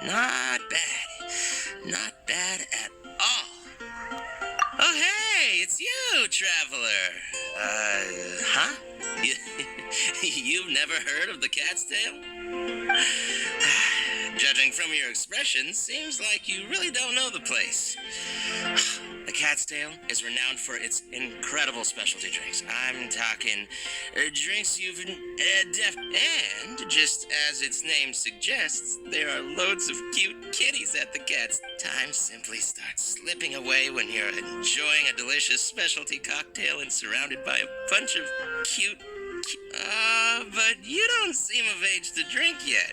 Not bad. Not bad at all. Oh, hey, it's you, traveler. Huh? You've never heard of the Cat's Tail? Judging from your expression, seems like you really don't know the place. The Cat's Tail is renowned for its incredible specialty drinks. I'm talking drinks you've and just as its name suggests, there are loads of cute kitties at the Cat's. Time simply starts slipping away when you're enjoying a delicious specialty cocktail and surrounded by a bunch of cute. But you don't seem of age to drink yet.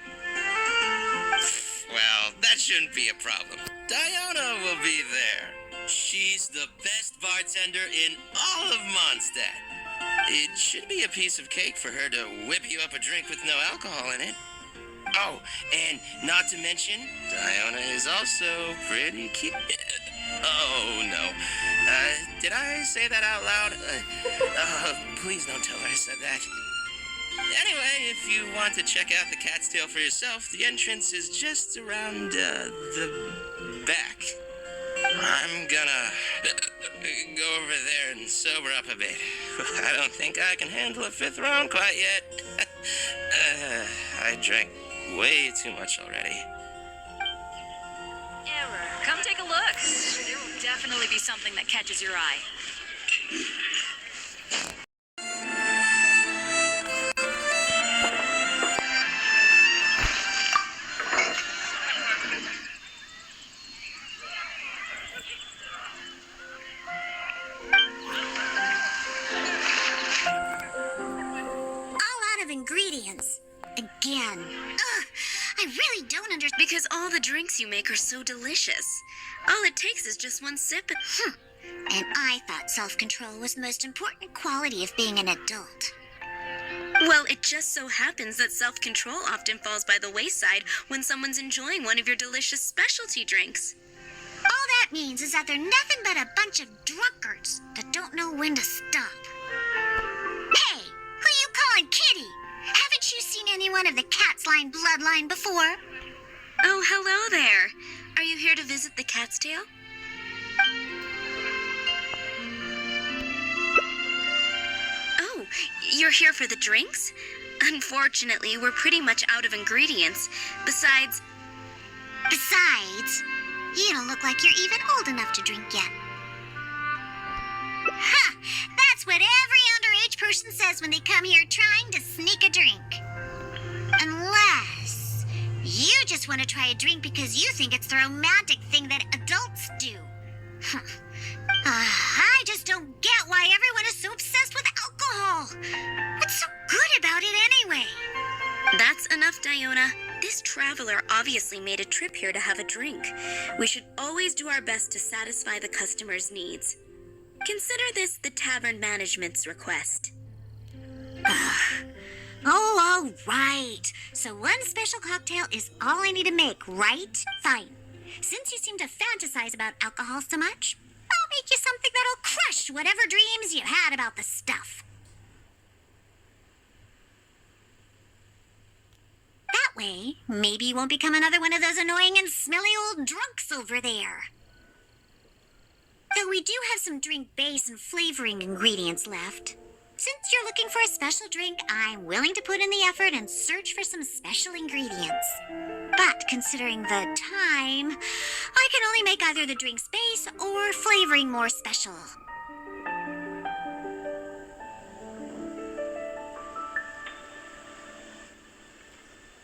Well, that shouldn't be a problem. Diona will be there. She's the best bartender in all of Mondstadt. It should be a piece of cake for her to whip you up a drink with no alcohol in it. Oh, and not to mention, Diona is also pretty cute. Oh, no. Did I say that out loud? Please don't tell her I said that. Anyway, if you want to check out the Cat's Tail for yourself, the entrance is just around, the back. I'm gonna go over there and sober up a bit. I don't think I can handle a fifth round quite yet. I drank way too much already. Error. Come take a look. There will definitely be something that catches your eye. Ingredients. Again. Ugh, I really don't understand. Because all the drinks you make are so delicious. All it takes is just one sip and... And I thought self-control was the most important quality of being an adult. Well, it just so happens that self-control often falls by the wayside when someone's enjoying one of your delicious specialty drinks. All that means is that they're nothing but a bunch of drunkards that don't know when to stop. Hey, who you calling kitty? Haven't you seen anyone of the Cat's Line bloodline before? Oh, hello there. Are you here to visit the Cat's Tail? Oh, you're here for the drinks? Unfortunately, we're pretty much out of ingredients. Besides, you don't look like you're even old enough to drink yet. Ha! That's what every underage person says when they come here trying to sneak a drink. Unless you just want to try a drink because you think it's the romantic thing that adults do. I just don't get why everyone is so obsessed with alcohol. What's so good about it anyway? That's enough, Diona. This traveler obviously made a trip here to have a drink. We should always do our best to satisfy the customer's needs. Consider this the tavern management's request. Oh, all right. So one special cocktail is all I need to make, right? Fine. Since you seem to fantasize about alcohol so much, I'll make you something that'll crush whatever dreams you had about the stuff. That way, maybe you won't become another one of those annoying and smelly old drunks over there. Though we do have some drink base and flavoring ingredients left. Since you're looking for a special drink, I'm willing to put in the effort and search for some special ingredients. But considering the time, I can only make either the drink's base or flavoring more special.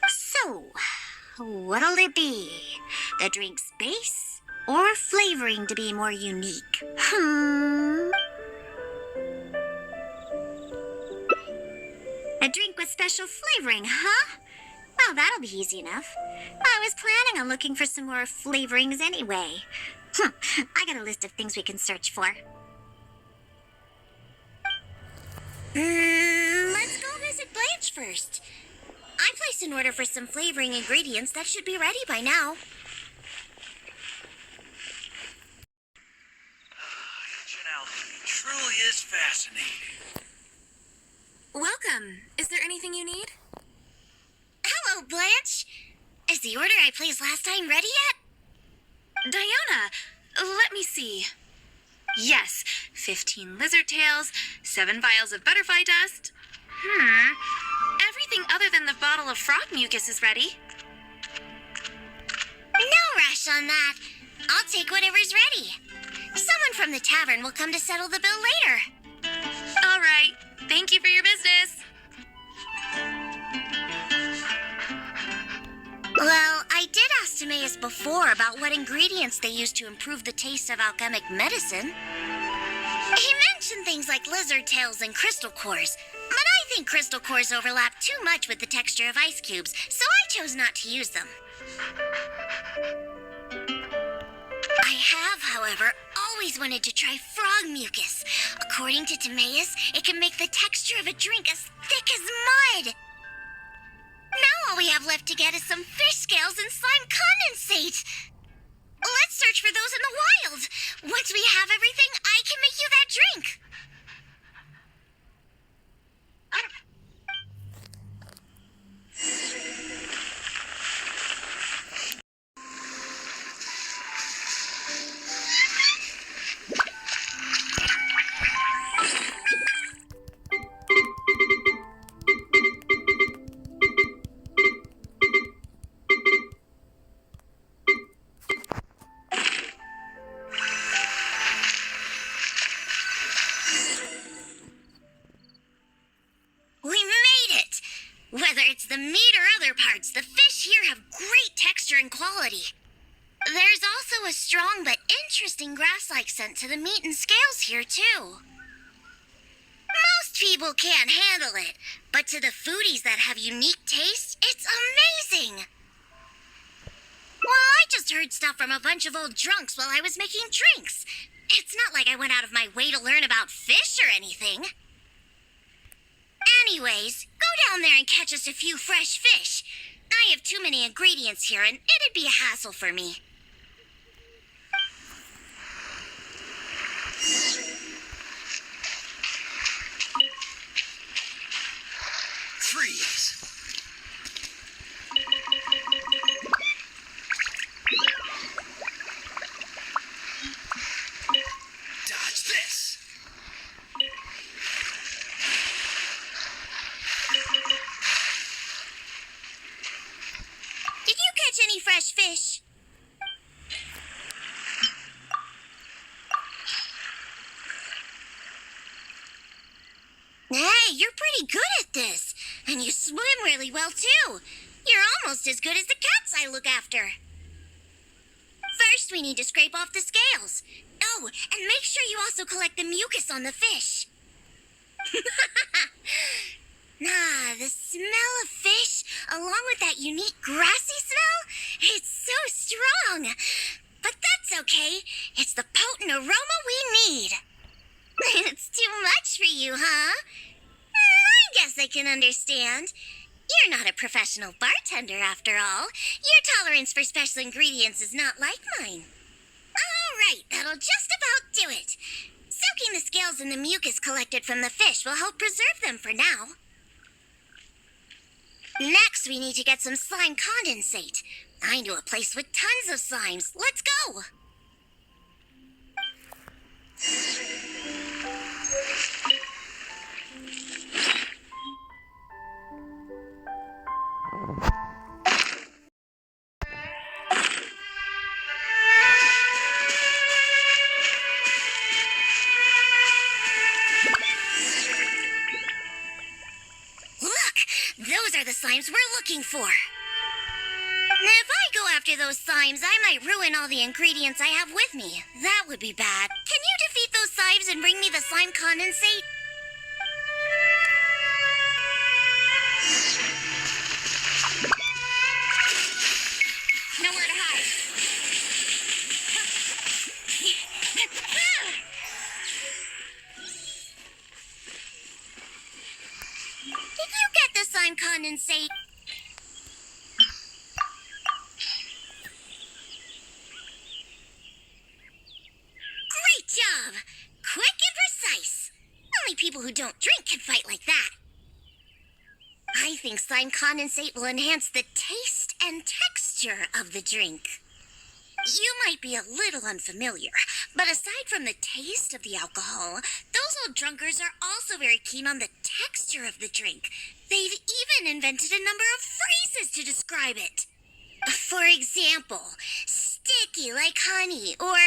So, what'll it be? The drink's base or flavoring to be more unique? A drink with special flavoring, huh? Well, that'll be easy enough. I was planning on looking for some more flavorings anyway. I got a list of things we can search for. Let's go visit Blanche first. I placed an order for some flavoring ingredients that should be ready by now. It truly is fascinating. Welcome. Is there anything you need? Hello, Blanche. Is the order I placed last time ready yet? Diona, let me see. Yes, 15 lizard tails, 7 vials of butterfly dust. Everything other than the bottle of frog mucus is ready. No rush on that. I'll take whatever's ready. Someone from the tavern will come to settle the bill later. All right. Thank you for your business. Well, I did ask Timaeus before about what ingredients they use to improve the taste of alchemic medicine. He mentioned things like lizard tails and crystal cores, but I think crystal cores overlap too much with the texture of ice cubes, so I chose not to use them. I have, however, always wanted to try frog mucus. According to Timaeus, it can make the texture of a drink as thick as mud. Now all we have left to get is some fish scales and slime condensate. Let's search for those in the wild. Once we have everything, I can make you that drink. Whether it's the meat or other parts, the fish here have great texture and quality. There's also a strong but interesting grass-like scent to the meat and scales here, too. Most people can't handle it, but to the foodies that have unique taste, it's amazing. Well, I just heard stuff from a bunch of old drunks while I was making drinks. It's not like I went out of my way to learn about fish or anything. Anyways, go down there and catch us a few fresh fish. I have too many ingredients here, and it'd be a hassle for me. Freeze! Dodge this! Did you catch any fresh fish? Hey, you're pretty good at this. And you swim really well, too. You're almost as good as the cats I look after. First, we need to scrape off the scales. Oh, and make sure you also collect the mucus on the fish. The smell of fish, along with that unique grassy smell, it's so strong. But that's okay. It's the potent aroma we need. It's too much for you, huh? I guess I can understand. You're not a professional bartender, after all. Your tolerance for special ingredients is not like mine. All right, that'll just about do it. Soaking the scales in the mucus collected from the fish will help preserve them for now. Next, we need to get some slime condensate. I know a place with tons of slimes. Let's go! Those are the slimes we're looking for. If I go after those slimes, I might ruin all the ingredients I have with me. That would be bad. Can you defeat those slimes and bring me the slime condensate? Nowhere to hide. Did you get the slime condensate? Great job! Quick and precise. Only people who don't drink can fight like that. I think slime condensate will enhance the taste and texture texture of the drink. You might be a little unfamiliar, but aside from the taste of the alcohol, those old drunkards are also very keen on the texture of the drink. They've even invented a number of phrases to describe it. For example, sticky like honey, or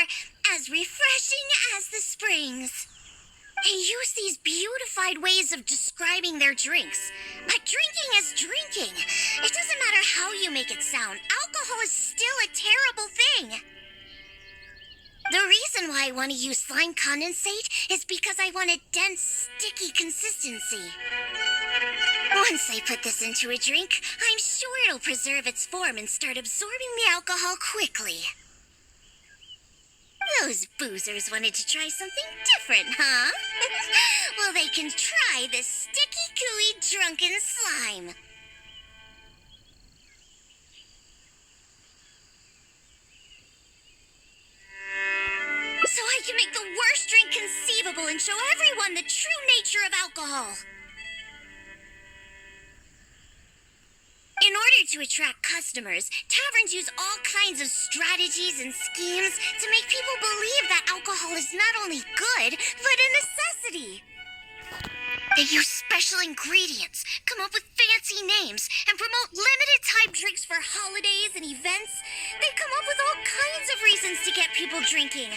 as refreshing as the springs. They use these beautified ways of describing their drinks. But drinking is drinking. It doesn't matter how you make it sound. Alcohol is still a terrible thing. The reason why I want to use slime condensate is because I want a dense, sticky consistency. Once I put this into a drink, I'm sure it'll preserve its form and start absorbing the alcohol quickly. Those boozers wanted to try something different, huh? Well, they can try this sticky, gooey, drunken slime. So I can make the worst drink conceivable and show everyone the true nature of alcohol. In order to attract customers, taverns use all kinds of strategies and schemes to make people believe that alcohol is not only good, but a necessity. They use special ingredients, come up with fancy names, and promote limited-time drinks for holidays and events. They come up with all kinds of reasons to get people drinking.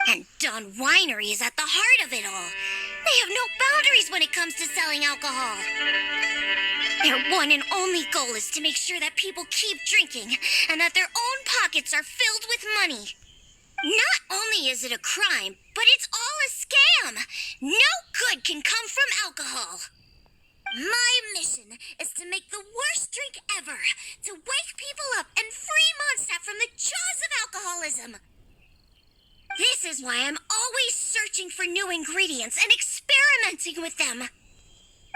And Dawn Winery is at the heart of it all. They have no boundaries when it comes to selling alcohol. Their one and only goal is to make sure that people keep drinking and that their own pockets are filled with money. Not only is it a crime, but it's all a scam. No good can come from alcohol. My mission is to make the worst drink ever, to wake people up and free Mondstadt from the jaws of alcoholism. This is why I'm always searching for new ingredients and experimenting with them.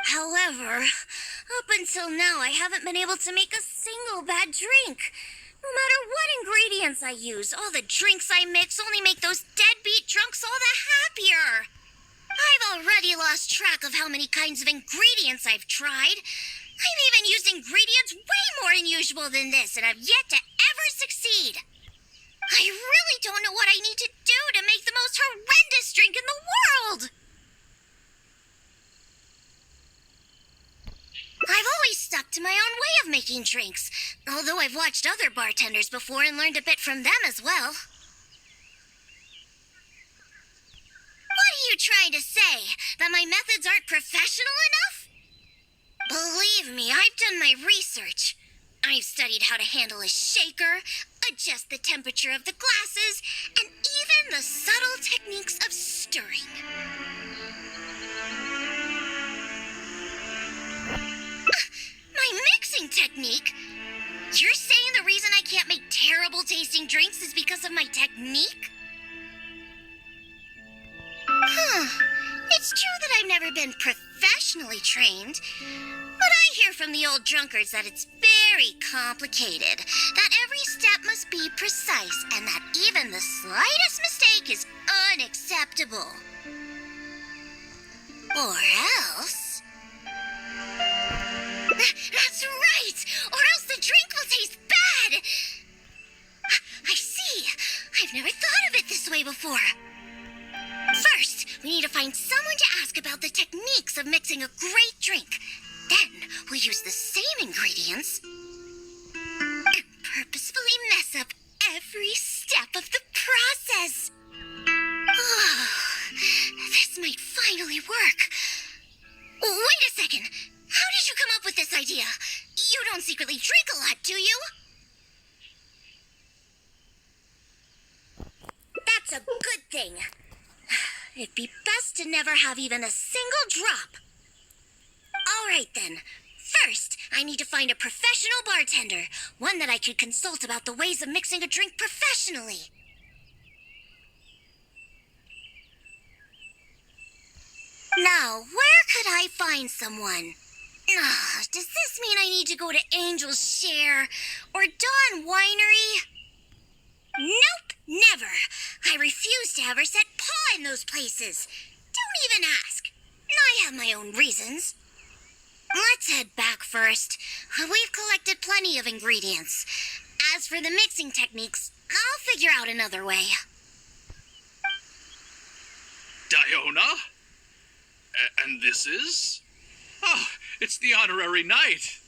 However, up until now, I haven't been able to make a single bad drink. No matter what ingredients I use, all the drinks I mix only make those deadbeat drunks all the happier. I've already lost track of how many kinds of ingredients I've tried. I've even used ingredients way more unusual than this, and I've yet to ever succeed. I really don't know what I need to do to make the most horrendous drink in the world. I've always stuck to my own way of making drinks, although I've watched other bartenders before and learned a bit from them as well. What are you trying to say? That my methods aren't professional enough? Believe me, I've done my research. I've studied how to handle a shaker, adjust the temperature of the glasses, and even the subtle techniques of stirring. My mixing technique? You're saying the reason I can't make terrible tasting drinks is because of my technique? It's true that I've never been professionally trained, but I hear from the old drunkards that it's very complicated, that every step must be precise, and that even the slightest mistake is unacceptable. Or else... That's right! Or else the drink will taste bad! I see. I've never thought of it this way before. First, we need to find someone to ask about the techniques of mixing a great drink. Then, we'll use the same ingredients and purposefully mess up every step of the process. Oh, this might finally work. Wait a second. How did you come up with this idea? You don't secretly drink a lot, do you? That's a good thing. It'd be best to never have even a single drop. All right, then. First, I need to find a professional bartender, one that I could consult about the ways of mixing a drink professionally. Now, where could I find someone? Does this mean I need to go to Angel's Share or Dawn Winery? Nope, never. I refuse to ever set paw in those places. Don't even ask. I have my own reasons. Let's head back first. We've collected plenty of ingredients. As for the mixing techniques, I'll figure out another way. Diona? And this is? Oh, it's the honorary knight.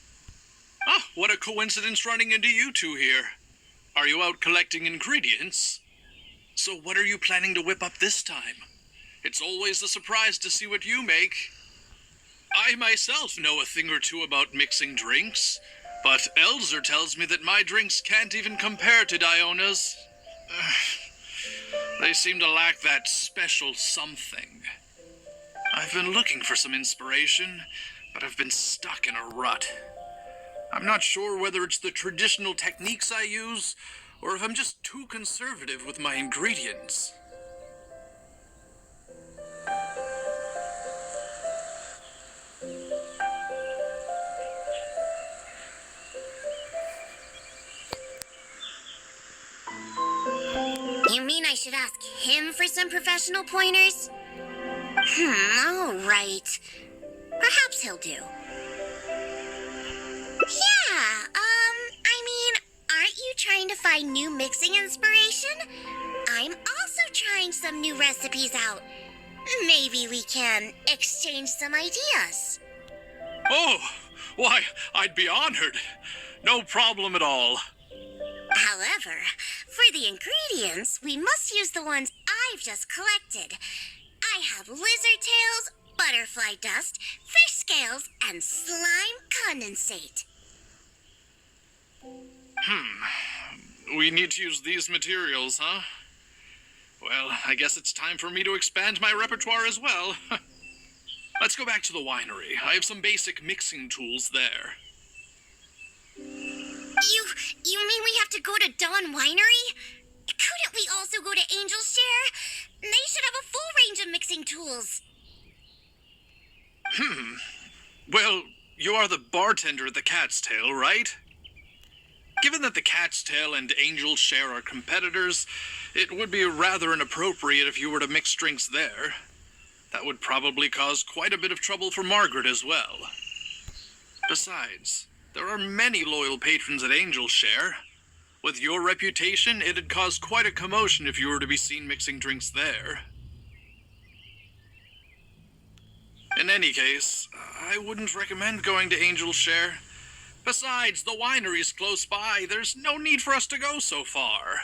Ah, what a coincidence running into you two here. Are you out collecting ingredients? So what are you planning to whip up this time? It's always a surprise to see what you make. I myself know a thing or two about mixing drinks, but Elzer tells me that my drinks can't even compare to Diona's. They seem to lack that special something. I've been looking for some inspiration, but I've been stuck in a rut. I'm not sure whether it's the traditional techniques I use, or if I'm just too conservative with my ingredients. You mean I should ask him for some professional pointers? All right. Perhaps he'll do. Yeah, aren't you trying to find new mixing inspiration? I'm also trying some new recipes out. Maybe we can exchange some ideas. Oh, why, I'd be honored. No problem at all. However, for the ingredients, we must use the ones I've just collected. I have lizard tails, butterfly dust, fish scales, and slime condensate. We need to use these materials, huh? Well, I guess it's time for me to expand my repertoire as well. Let's go back to the winery. I have some basic mixing tools there. You mean we have to go to Dawn Winery? Couldn't we also go to Angel's Share? They should have a full range of mixing tools. Well, you are the bartender at the Cat's Tail, right? Given that the Cat's Tail and Angel's Share are competitors, it would be rather inappropriate if you were to mix drinks there. That would probably cause quite a bit of trouble for Margaret as well. Besides, there are many loyal patrons at Angel's Share. With your reputation, it'd cause quite a commotion if you were to be seen mixing drinks there. In any case, I wouldn't recommend going to Angel's Share. Besides, the winery's close by. There's no need for us to go so far.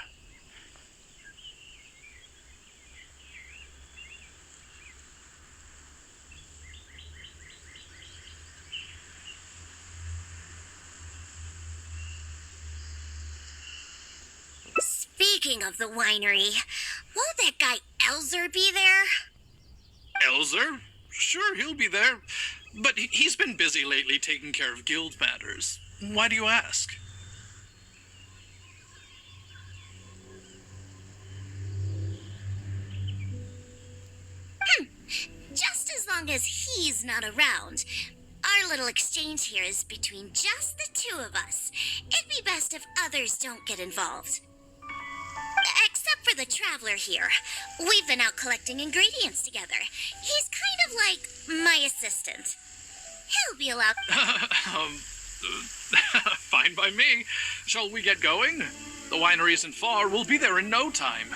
Speaking of the winery, won't that guy Elzer be there? Elzer? Sure, he'll be there. But he's been busy lately taking care of guild matters. Why do you ask? Just as long as he's not around. Our little exchange here is between just the two of us. It'd be best if others don't get involved. Except for the traveler here. We've been out collecting ingredients together. He's kind of like my assistant. He'll be allowed. Fine by me. Shall we get going? The winery isn't far. We'll be there in no time.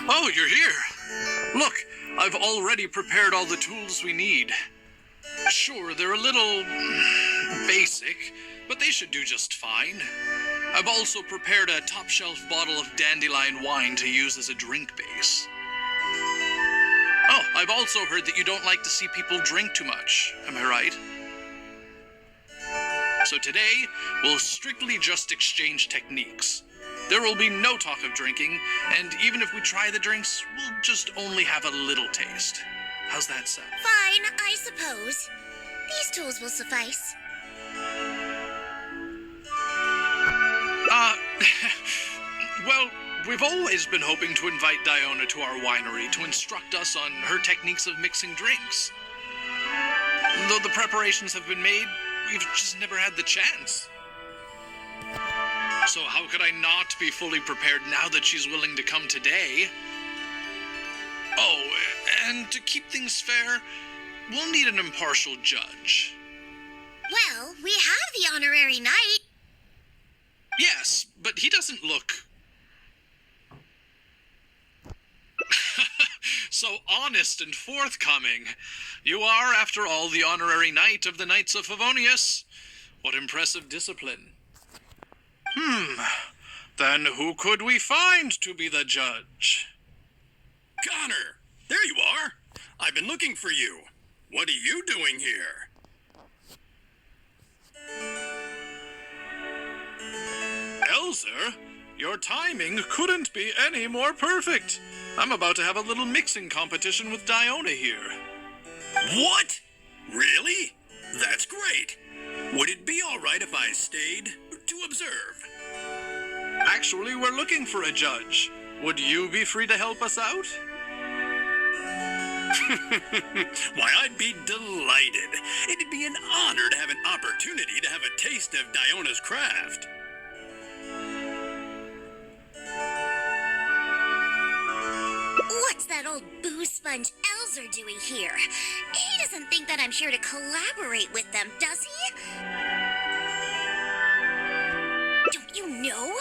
Oh, you're here. Look, I've already prepared all the tools we need. Sure, they're a little basic, but they should do just fine. I've also prepared a top-shelf bottle of dandelion wine to use as a drink base. Oh, I've also heard that you don't like to see people drink too much. Am I right? So today, we'll strictly just exchange techniques. There will be no talk of drinking, and even if we try the drinks, we'll just only have a little taste. How's that sound? Fine, I suppose. These tools will suffice. Well, we've always been hoping to invite Diona to our winery to instruct us on her techniques of mixing drinks. Though the preparations have been made, we've just never had the chance. So how could I not be fully prepared now that she's willing to come today? Oh, and to keep things fair, we'll need an impartial judge. Well, we have the honorary knight. Yes, but he doesn't look so honest and forthcoming. You are, after all, the honorary knight of the Knights of Favonius. What impressive discipline. Then who could we find to be the judge? Connor, there you are. I've been looking for you. What are you doing here? Elzer, your timing couldn't be any more perfect. I'm about to have a little mixing competition with Diona here. What? Really? That's great. Would it be all right if I stayed to observe? Actually, we're looking for a judge. Would you be free to help us out? Why, I'd be delighted. It'd be an honor to have an opportunity to have a taste of Diona's craft. What's that old booze sponge Elzer doing here? He doesn't think that I'm here to collaborate with them, does he? Don't you know?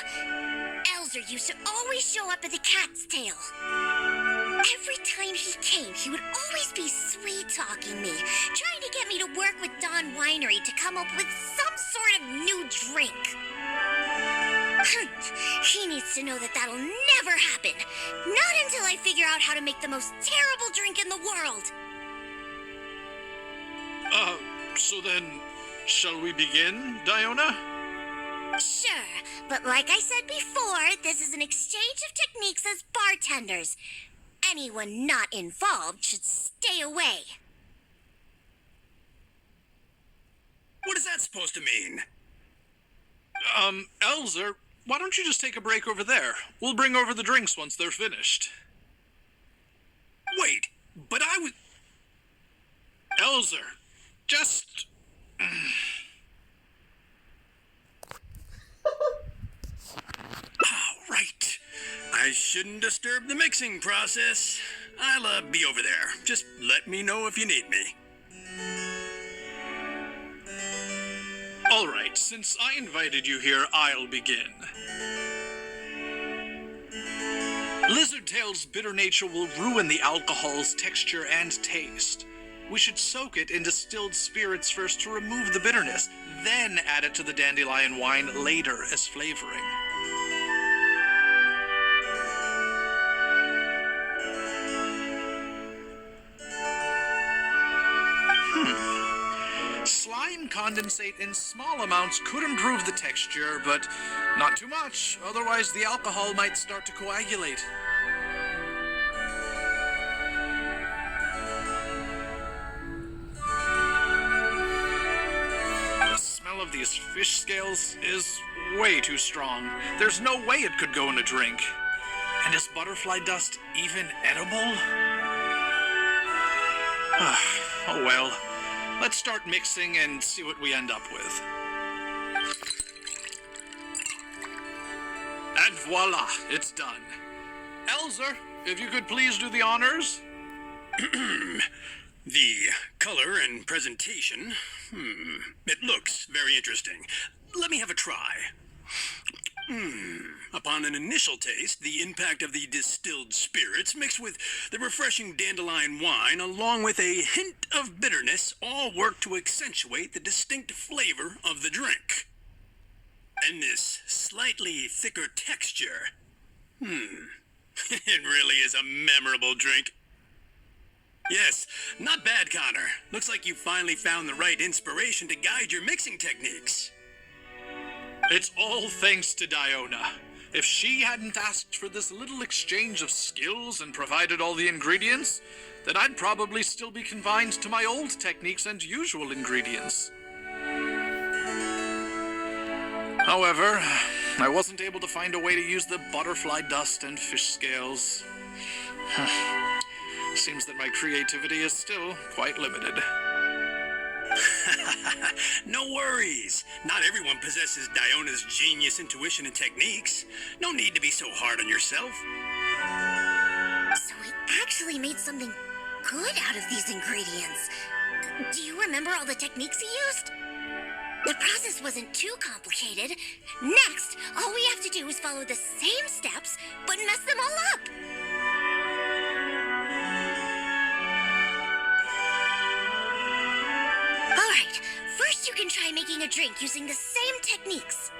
Elzer used to always show up at the Cat's Tail. Every time he came, he would always be sweet-talking me, trying to get me to work with Dawn Winery to come up with some sort of new drink. He needs to know that that'll never happen. Not until I figure out how to make the most terrible drink in the world. So then, shall we begin, Diona? Sure, but like I said before, this is an exchange of techniques as bartenders. Anyone not involved should stay away. What is that supposed to mean? Elzer, why don't you just take a break over there? We'll bring over the drinks once they're finished. Wait, but I was... Elzer, just... Right. I shouldn't disturb the mixing process. I'll be over there. Just let me know if you need me. All right, since I invited you here, I'll begin. Lizardtail's bitter nature will ruin the alcohol's texture and taste. We should soak it in distilled spirits first to remove the bitterness, then add it to the dandelion wine later as flavoring. Slime condensate in small amounts could improve the texture, but not too much, otherwise the alcohol might start to coagulate. The smell of these fish scales is way too strong. There's no way it could go in a drink. And is butterfly dust even edible? Oh well. Let's start mixing and see what we end up with. And voila, it's done. Elzer, if you could please do the honors. The color and presentation. It looks very interesting. Let me have a try. Upon an initial taste, the impact of the distilled spirits mixed with the refreshing dandelion wine, along with a hint of bitterness, all work to accentuate the distinct flavor of the drink. And this slightly thicker texture. It really is a memorable drink. Yes, not bad, Connor. Looks like you finally found the right inspiration to guide your mixing techniques. It's all thanks to Diona. If she hadn't asked for this little exchange of skills and provided all the ingredients, then I'd probably still be confined to my old techniques and usual ingredients. However, I wasn't able to find a way to use the butterfly dust and fish scales. Seems that my creativity is still quite limited. No worries. Not everyone possesses Diona's genius intuition and techniques. No need to be so hard on yourself. So we actually made something good out of these ingredients. Do you remember all the techniques he used? The process wasn't too complicated. Next, all we have to do is follow the same steps, but mess them all up. All right, first you can try making a drink using the same techniques.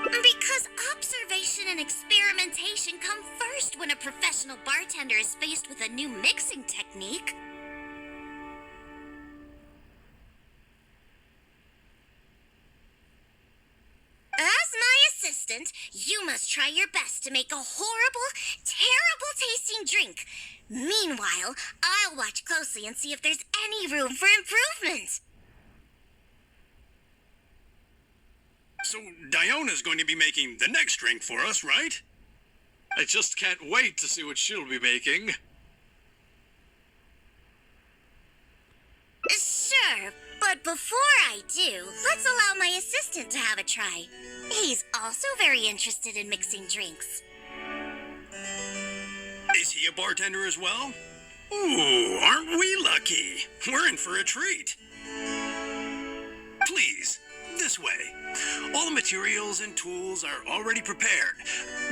Because observation and experimentation come first when a professional bartender is faced with a new mixing technique. As my assistant, you must try your best to make a horrible, terrible tasting drink. Meanwhile, I'll watch closely and see if there's any room for improvement. So Diona's going to be making the next drink for us, right? I just can't wait to see what she'll be making. Sure, but before I do, let's allow my assistant to have a try. He's also very interested in mixing drinks. Is he a bartender as well? Ooh, aren't we lucky? We're in for a treat. Please, this way. All the materials and tools are already prepared.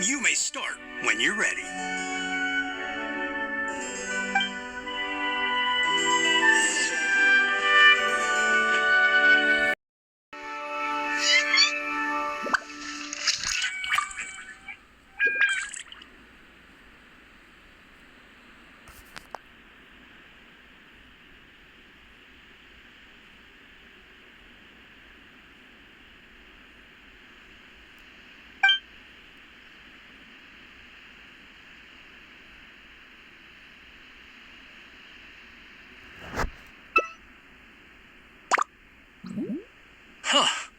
You may start when you're ready. Huh.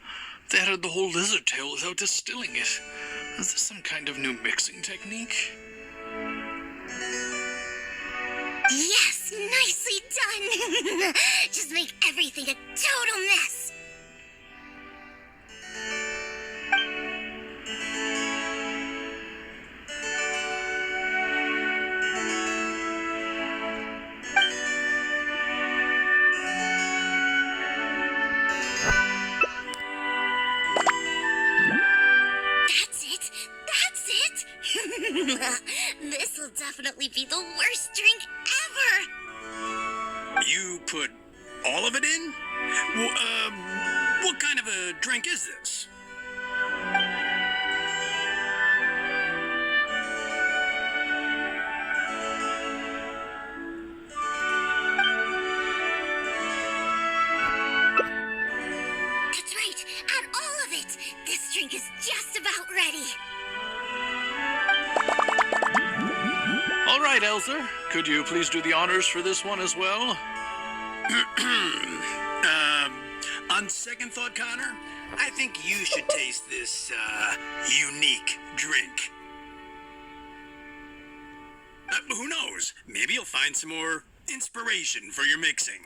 They added the whole lizard tail without distilling it. Is this some kind of new mixing technique? Yes, nicely done. Just make everything a total mess. That's it. This'll definitely be the worst drink ever. You put all of it in? What kind of a drink is this? That's right, add all of it. This drink is just about ready. All right, Elzer. Could you please do the honors for this one as well? On second thought, Connor, I think you should taste this, unique drink. Who knows? Maybe you'll find some more inspiration for your mixing.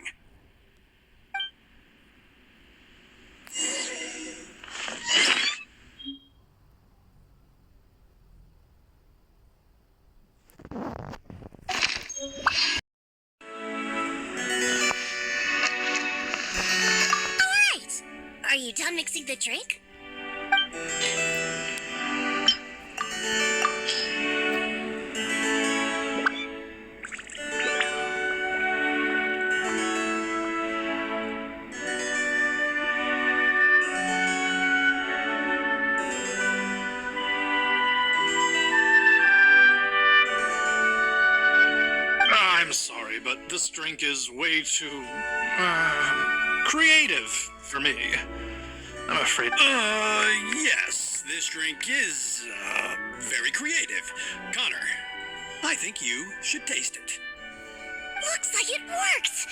Are you done mixing the drink? I'm sorry, but this drink is way too creative for me. I'm afraid. Yes, this drink is, very creative. Connor, I think you should taste it. Looks like it worked.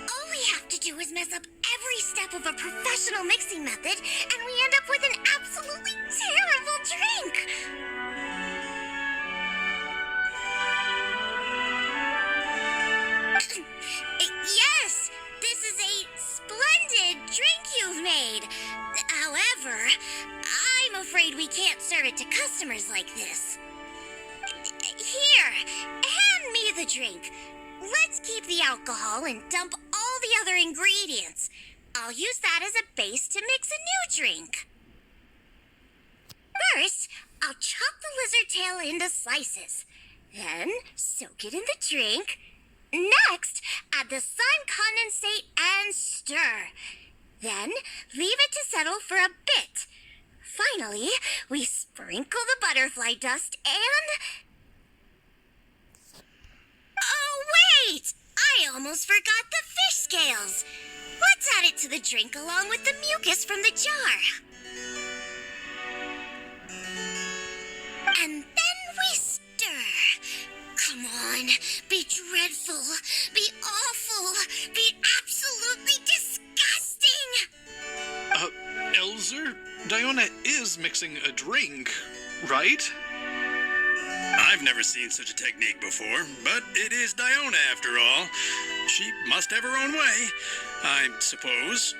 All we have to do is mess up every step of a professional mixing method, and we end up with an absolutely terrible drink. Yes, this is a splendid drink you've made. However, I'm afraid we can't serve it to customers like this. Here, hand me the drink. Let's keep the alcohol and dump all the other ingredients. I'll use that as a base to mix a new drink. First, I'll chop the lizard tail into slices. Then, soak it in the drink. Next, add the slime condensate and stir. Then, leave it to settle for a bit. Finally, we sprinkle the butterfly dust and... Oh, wait! I almost forgot the fish scales. Let's add it to the drink along with the mucus from the jar. And then we stir. Come on, be dreadful, be awful, be absolutely disgusting! Elzer, Diona is mixing a drink, right? I've never seen such a technique before, but it is Diona after all. She must have her own way, I suppose.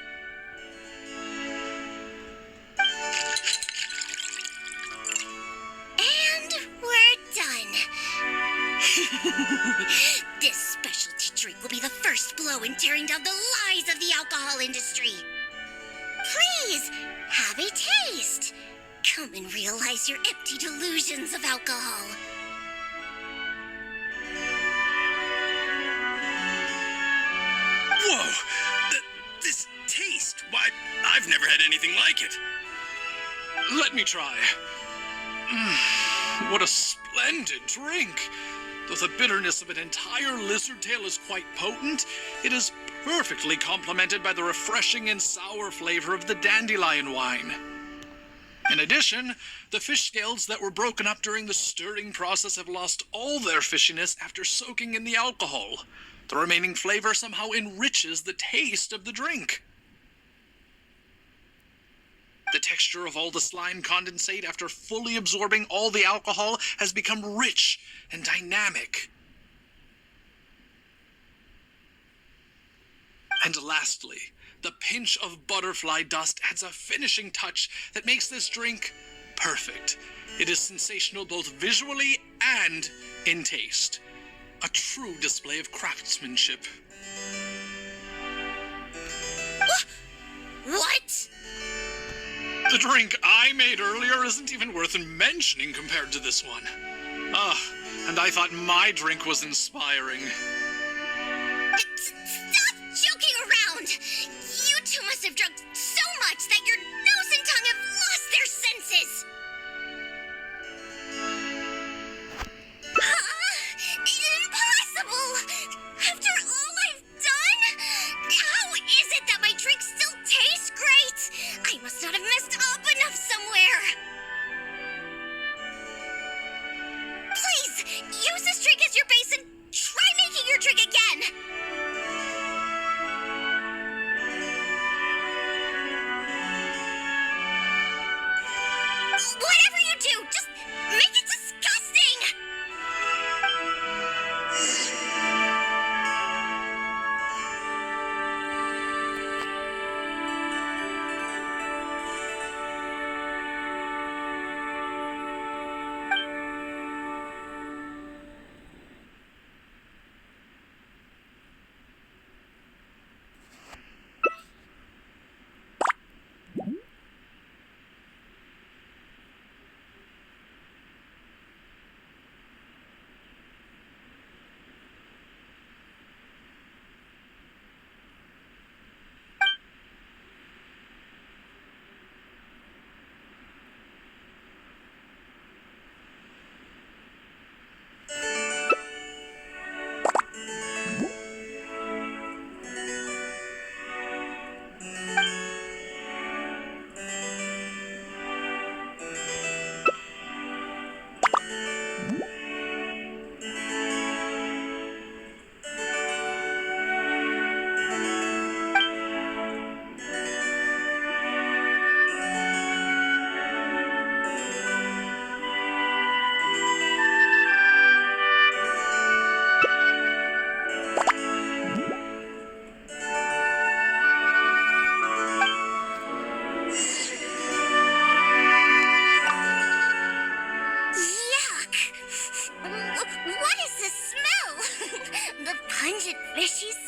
And we're done. This specialty drink will be the first blow in tearing down the lies of the alcohol industry. Please, have a taste. Come and realize your empty delusions of alcohol. Whoa! This taste, why, I've never had anything like it. Let me try. What a splendid drink! Though the bitterness of an entire lizard tail is quite potent, it is perfectly complemented by the refreshing and sour flavor of the dandelion wine. In addition, the fish scales that were broken up during the stirring process have lost all their fishiness after soaking in the alcohol. The remaining flavor somehow enriches the taste of the drink. The texture of all the slime condensate after fully absorbing all the alcohol has become rich and dynamic. And lastly, the pinch of butterfly dust adds a finishing touch that makes this drink perfect. It is sensational both visually and in taste. A true display of craftsmanship. What? The drink I made earlier isn't even worth mentioning compared to this one. And I thought my drink was inspiring. Stop joking around! You two must have drunk so much that your nose and tongue have lost their senses! Impossible! After all I've done? How is it that my drink still tastes great? I must not have messed up enough somewhere. Please, use this drink as your base and try making your drink again.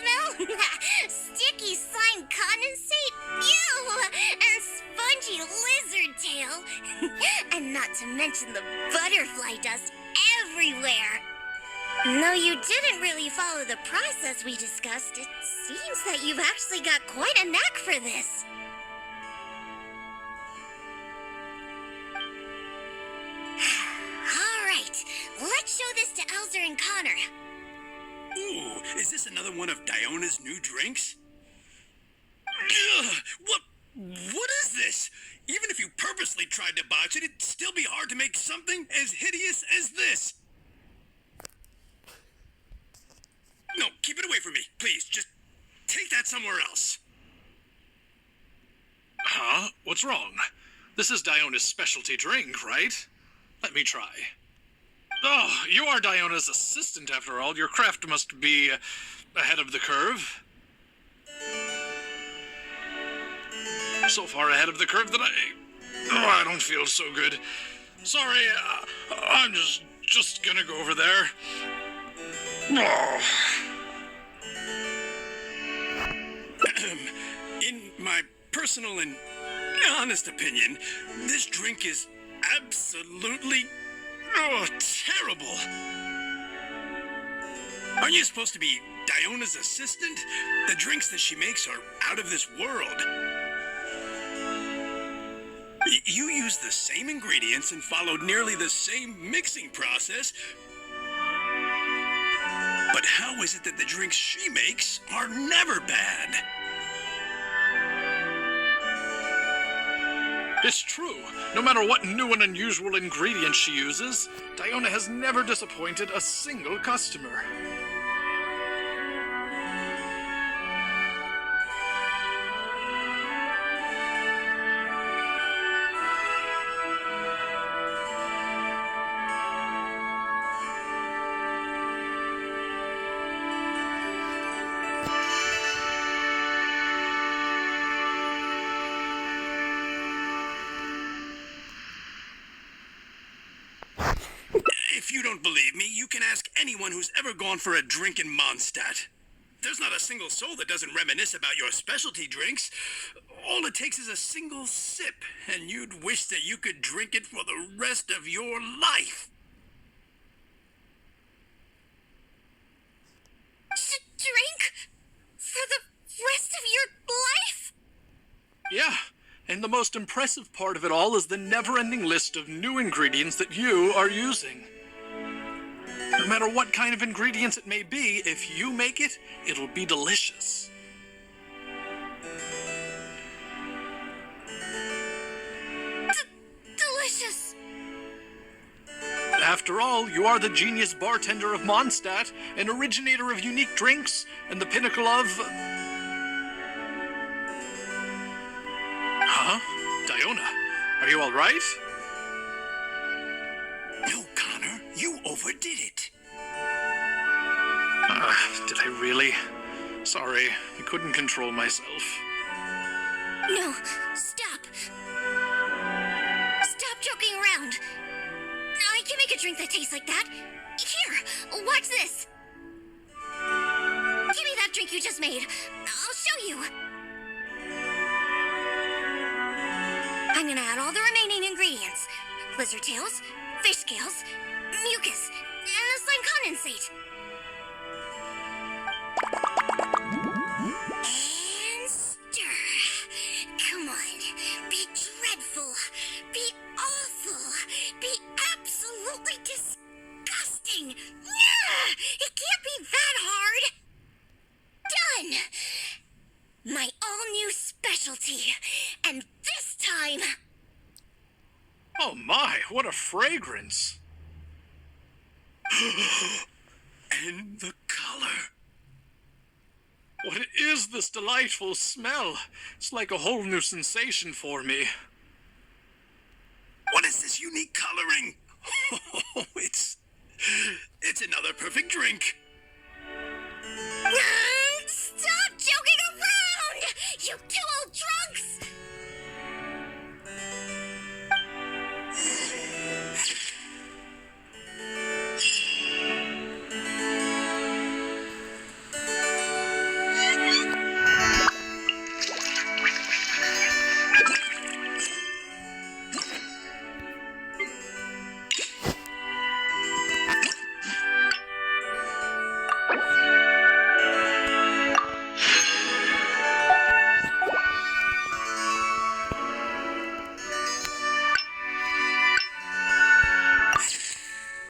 smell? Sticky slime condensate? Ew! And spongy lizard tail. And not to mention the butterfly dust everywhere. Though you didn't really follow the process we discussed, it seems that you've actually got quite a knack for this. All right, let's show this to Elzer and Connor. Ooh, is this another one of Diona's new drinks? Ugh, what is this? Even if you purposely tried to botch it, it'd still be hard to make something as hideous as this. No, keep it away from me, please. Just take that somewhere else. Huh? What's wrong? This is Diona's specialty drink, right? Let me try. Oh, you are Diona's assistant after all. Your craft must be ahead of the curve. So far ahead of the curve that I don't feel so good. Sorry, I'm just gonna go over there. Oh. In my personal and honest opinion, this drink is absolutely terrible. Aren't you supposed to be Diona's assistant? The drinks that she makes are out of this world. You use the same ingredients and followed nearly the same mixing process. But how is it that the drinks she makes are never bad? It's true. No matter what new and unusual ingredients she uses, Diona has never disappointed a single customer. If you don't believe me, you can ask anyone who's ever gone for a drink in Mondstadt. There's not a single soul that doesn't reminisce about your specialty drinks. All it takes is a single sip, and you'd wish that you could drink it for the rest of your life. Drink? For the rest of your life? Yeah, and the most impressive part of it all is the never-ending list of new ingredients that you are using. No matter what kind of ingredients it may be, if you make it, it'll be delicious. Delicious. After all, you are the genius bartender of Mondstadt, an originator of unique drinks, and the pinnacle of... Huh? Diona, are you all right? No, Connor, you overdid it. Did I really? Sorry, I couldn't control myself. No, stop. Stop joking around. I can make a drink that tastes like that. Here, watch this. Give me that drink you just made. I'll show you. I'm gonna add all the remaining ingredients. Lizard tails, fish scales, mucus, and slime condensate. And stir. Come on. Be dreadful. Be awful. Be absolutely disgusting. It can't be that hard. Done. My all-new specialty. And this time... Oh my, what a fragrance! And the color. What is this delightful smell? It's like a whole new sensation for me. What is this unique coloring? Oh, it's another perfect drink.